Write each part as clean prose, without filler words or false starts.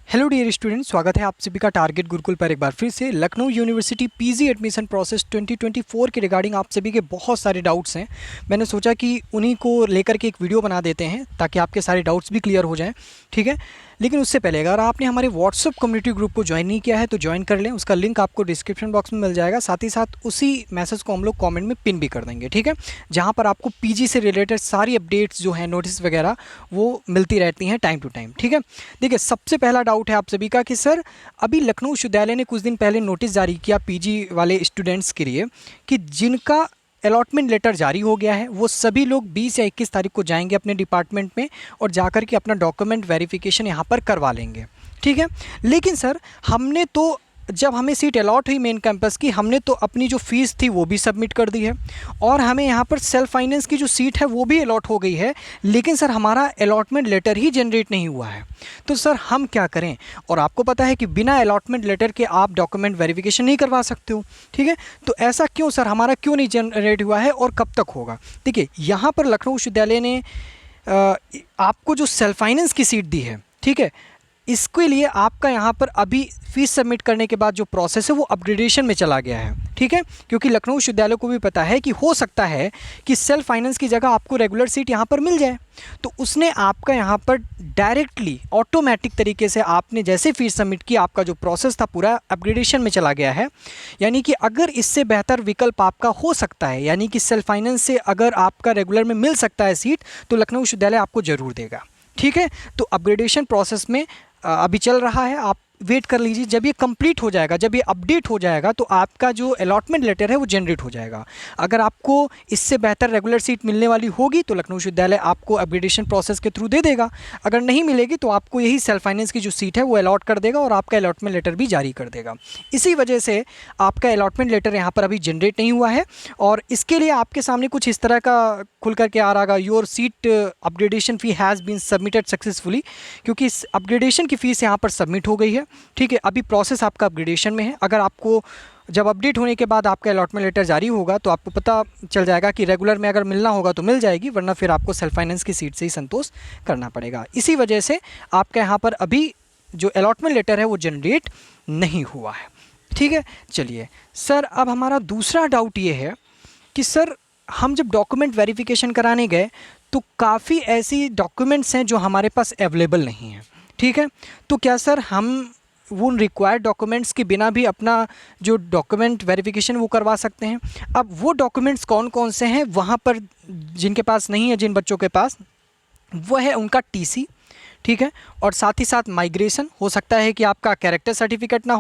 Hello dear student, स्वागत है आप सभी का टारगेट गुरुकुल पर एक बार फिर से। Lucknow university PG admission process 2024 के रिगार्डिंग आप सभी के बहुत सारे डाउट्स हैं। मैंने सोचा कि उन्हीं को लेकर के एक वीडियो बना देते हैं ताकि आपके सारे डाउट्स भी क्लियर हो जाएं, ठीक है। लेकिन उससे पहले अगर आपने हमारे व्हाट्सअप कम्युनिटी ग्रुप को ज्वाइन नहीं किया है तो ज्वाइन कर लें, उसका लिंक आपको डिस्क्रिप्शन बॉक्स में मिल जाएगा। साथ ही साथ उसी मैसेज को हम लोग कॉमेंट में पिन भी कर देंगे, ठीक है, जहाँ पर आपको पीजी से रिलेटेड सारी अपडेट्स जो हैं, नोटिस वगैरह, वो मिलती रहती हैं टाइम टू टाइम, ठीक है। देखिए, सबसे पहला डाउट है आप सभी का कि सर अभी लखनऊ विश्वविद्यालय ने कुछ दिन पहले नोटिस जारी किया पीजी वाले स्टूडेंट्स के लिए कि जिनका अलॉटमेंट लेटर जारी हो गया है वो सभी लोग 20 या 21 तारीख को जाएंगे अपने डिपार्टमेंट में और जाकर के अपना डॉक्यूमेंट वेरिफिकेशन यहाँ पर करवा लेंगे, ठीक है। लेकिन सर हमने तो जब हमें सीट अलॉट हुई मेन कैंपस की, हमने तो अपनी जो फ़ीस थी वो भी सबमिट कर दी है और हमें यहाँ पर सेल्फ फाइनेंस की जो सीट है वो भी अलॉट हो गई है, लेकिन सर हमारा अलॉटमेंट लेटर ही जनरेट नहीं हुआ है। तो सर हम क्या करें? और आपको पता है कि बिना अलॉटमेंट लेटर के आप डॉक्यूमेंट वेरिफिकेशन नहीं करवा सकते हो, ठीक है। तो ऐसा क्यों सर, हमारा क्यों नहीं जनरेट हुआ है और कब तक होगा? देखिए, यहाँ पर लखनऊ विश्वविद्यालय ने आपको जो सेल्फ फाइनेंस की सीट दी है, ठीक है, इसके लिए आपका यहाँ पर अभी फ़ीस सबमिट करने के बाद जो प्रोसेस है वो अपग्रेडेशन में चला गया है, ठीक है। क्योंकि लखनऊ विश्वविद्यालय को भी पता है कि हो सकता है कि सेल्फ फाइनेंस की जगह आपको रेगुलर सीट यहाँ पर मिल जाए, तो उसने आपका यहाँ पर डायरेक्टली ऑटोमेटिक तरीके से आपने जैसे फ़ीस सबमिट की, आपका जो प्रोसेस था पूरा अपग्रेडेशन में चला गया है। यानी कि अगर इससे बेहतर विकल्प आपका हो सकता है, यानी कि सेल्फ फाइनेंस से अगर आपका रेगुलर में मिल सकता है सीट, तो लखनऊ विश्वविद्यालय आपको ज़रूर देगा, ठीक है। तो अपग्रेडेशन प्रोसेस में अभी चल रहा है, आप वेट कर लीजिए। जब ये कंप्लीट हो जाएगा, जब ये अपडेट हो जाएगा, तो आपका जो अलॉटमेंट लेटर है वो जनरेट हो जाएगा। अगर आपको इससे बेहतर रेगुलर सीट मिलने वाली होगी तो लखनऊ विश्वविद्यालय आपको अपग्रेडेशन प्रोसेस के थ्रू दे देगा। अगर नहीं मिलेगी तो आपको यही सेल्फ फाइनेंस की जो सीट है वो अलॉट कर देगा और आपका अलॉटमेंट लेटर भी जारी कर देगा। इसी वजह से आपका अलॉटमेंट लेटर यहाँ पर अभी जनरेट नहीं हुआ है और इसके लिए आपके सामने कुछ इस तरह का खुल करके आ रहा, your seat upgradation fee has been submitted successfully, क्योंकि इस अपग्रेडेशन की फ़ीस यहाँ पर सबमिट हो गई है, ठीक है। अभी प्रोसेस आपका अपग्रेडेशन में है। अगर आपको जब अपडेट होने के बाद आपका अलॉटमेंट लेटर जारी होगा तो आपको पता चल जाएगा कि रेगुलर में अगर मिलना होगा तो मिल जाएगी, वरना फिर आपको सेल्फ फाइनेंस की सीट से ही संतोष करना पड़ेगा। इसी वजह से आपका यहाँ पर अभी जो अलॉटमेंट लेटर है वो जनरेट नहीं हुआ है, ठीक है। चलिए सर, अब हमारा दूसरा डाउट ये है कि सर हम जब डॉक्यूमेंट वेरिफिकेशन कराने गए तो काफ़ी ऐसी डॉक्यूमेंट्स हैं जो हमारे पास अवेलेबल नहीं हैं, ठीक है। तो क्या सर हम वो रिक्वायर्ड डॉक्यूमेंट्स के बिना भी अपना जो डॉक्यूमेंट वेरिफिकेशन वो करवा सकते हैं? अब वो डॉक्यूमेंट्स कौन कौन से हैं वहाँ पर जिनके पास नहीं है, जिन बच्चों के पास, वो है उनका टीसी, ठीक है। और साथ ही साथ माइग्रेशन, हो सकता है कि आपका कैरेक्टर सर्टिफिकेट ना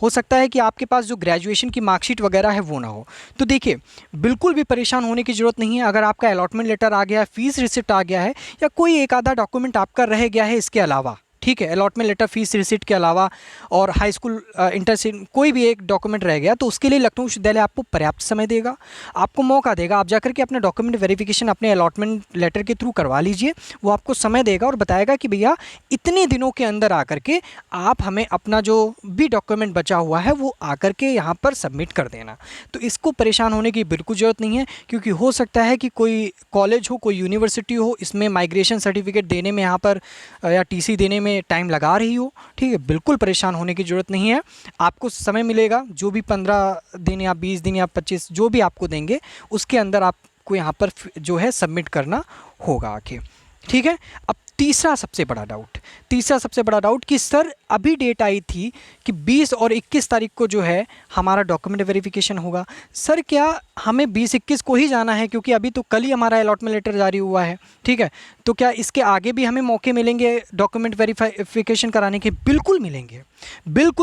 हो सकता है कि आपके पास जो ग्रेजुएशन की मार्कशीट वगैरह है वो ना हो। तो देखिए, बिल्कुल भी परेशान होने की ज़रूरत नहीं है। अगर आपका अलॉटमेंट लेटर आ गया है, फ़ीस रिसिप्ट आ गया है, या कोई एक आधा डॉक्यूमेंट आपका रह गया है इसके अलावा, ठीक है, अलॉटमेंट लेटर, फीस रिसिप्ट के अलावा, और हाई स्कूल इंटर से कोई भी एक डॉक्यूमेंट रह गया, तो उसके लिए लखनऊ विश्वविद्यालय आपको पर्याप्त समय देगा, आपको मौका देगा। आप जाकर के अपना डॉक्यूमेंट वेरिफिकेशन अपने अलॉटमेंट लेटर के थ्रू करवा लीजिए। वो आपको समय देगा और बताएगा कि भैया इतने दिनों के अंदर आकर के आप हमें अपना जो भी डॉक्यूमेंट बचा हुआ है वो आकर के यहाँ पर सबमिट कर देना। तो इसको परेशान होने की बिल्कुल ज़रूरत नहीं है, क्योंकि हो सकता है कि कोई कॉलेज हो, कोई यूनिवर्सिटी हो, इसमें माइग्रेशन सर्टिफिकेट देने में यहाँ पर या टीसी देने में टाइम लगा रही हो, ठीक है। बिल्कुल परेशान होने की ज़रूरत नहीं है, आपको समय मिलेगा। जो भी 15 दिन या 20 दिन या 25 जो भी आपको देंगे उसके अंदर आपको यहाँ पर जो है सबमिट करना होगा आके, ठीक है। अब तीसरा सबसे बड़ा डाउट कि सर अभी डेट आई थी कि 20 और 21 तारीख को जो है हमारा डॉक्यूमेंट वेरिफिकेशन होगा। सर क्या हमें 20-21 को ही जाना है? क्योंकि अभी तो कल ही हमारा अलॉटमेंट लेटर जारी हुआ है, ठीक है। तो क्या इसके आगे भी हमें मौके मिलेंगे डॉक्यूमेंट वेरिफिकेशन कराने के? बिल्कुल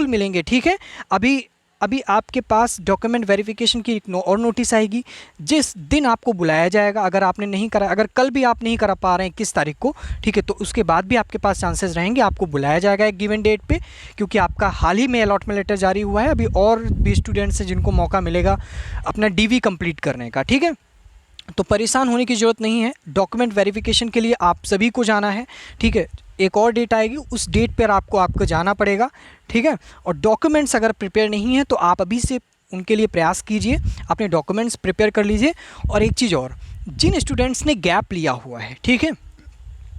मिलेंगे, ठीक है। अभी आपके पास डॉक्यूमेंट वेरिफिकेशन की एक और नोटिस आएगी जिस दिन आपको बुलाया जाएगा। अगर आपने नहीं करा, अगर कल भी आप नहीं करा पा रहे हैं 21 तारीख को, ठीक है, तो उसके बाद भी आपके पास चांसेस रहेंगे, आपको बुलाया जाएगा एक गिवन डेट पे, क्योंकि आपका हाल ही में अलॉटमेंट लेटर जारी हुआ है। अभी और भी स्टूडेंट्स हैं जिनको मौका मिलेगा अपना डीवी कंप्लीट करने का, ठीक है। तो परेशान होने की ज़रूरत नहीं है, डॉक्यूमेंट वेरिफिकेशन के लिए आप सभी को जाना है, ठीक है। एक और डेट आएगी, उस डेट पर आपको जाना पड़ेगा, ठीक है। और डॉक्यूमेंट्स अगर प्रिपेयर नहीं है तो आप अभी से उनके लिए प्रयास कीजिए, अपने डॉक्यूमेंट्स प्रिपेयर कर लीजिए। और एक चीज़ और, जिन स्टूडेंट्स ने गैप लिया हुआ है, ठीक है,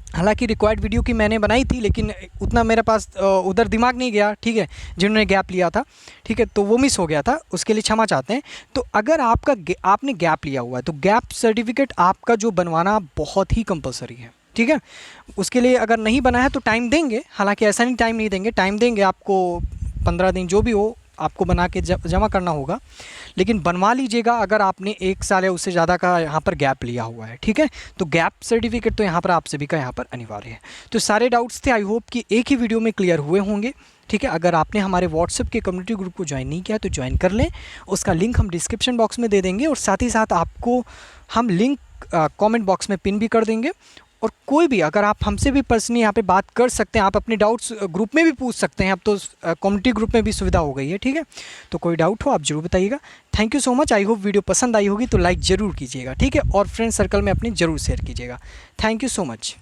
हालांकि रिक्वायर्ड वीडियो की मैंने बनाई थी, लेकिन उतना मेरे पास उधर दिमाग नहीं गया, ठीक है, जिन्होंने गैप लिया था, ठीक है, तो वो मिस हो गया था, उसके लिए क्षमा चाहते हैं। तो अगर आपने गैप लिया हुआ है तो गैप सर्टिफिकेट आपका जो बनवाना बहुत ही कंपलसरी है, ठीक है। उसके लिए अगर नहीं बना है तो टाइम देंगे, हालांकि ऐसा नहीं टाइम नहीं देंगे, टाइम देंगे आपको, 15 दिन जो भी हो आपको बना के जमा करना होगा, लेकिन बनवा लीजिएगा अगर आपने 1 साल या उससे ज़्यादा का यहाँ पर गैप लिया हुआ है, ठीक है। तो गैप सर्टिफिकेट तो यहाँ पर आप सभी का यहाँ पर अनिवार्य है। तो सारे डाउट्स थे, आई होप कि एक ही वीडियो में क्लियर हुए होंगे, ठीक है। अगर आपने हमारे व्हाट्सएप के कम्युनिटी ग्रुप को ज्वाइन नहीं किया तो ज्वाइन कर लें, उसका लिंक हम डिस्क्रिप्शन बॉक्स में दे देंगे, और साथ ही साथ आपको हम लिंक कमेंट बॉक्स में पिन भी कर देंगे। और कोई भी अगर आप हमसे भी पर्सनली यहाँ पे बात कर सकते हैं, आप अपने डाउट्स ग्रुप में भी पूछ सकते हैं, अब तो कम्युनिटी ग्रुप में भी सुविधा हो गई है, ठीक है। तो कोई डाउट हो आप ज़रूर बताइएगा। Thank you so much, I hope video पसंद आई होगी तो लाइक ज़रूर कीजिएगा, ठीक है, और फ्रेंड सर्कल में अपने ज़रूर शेयर कीजिएगा। Thank you so much.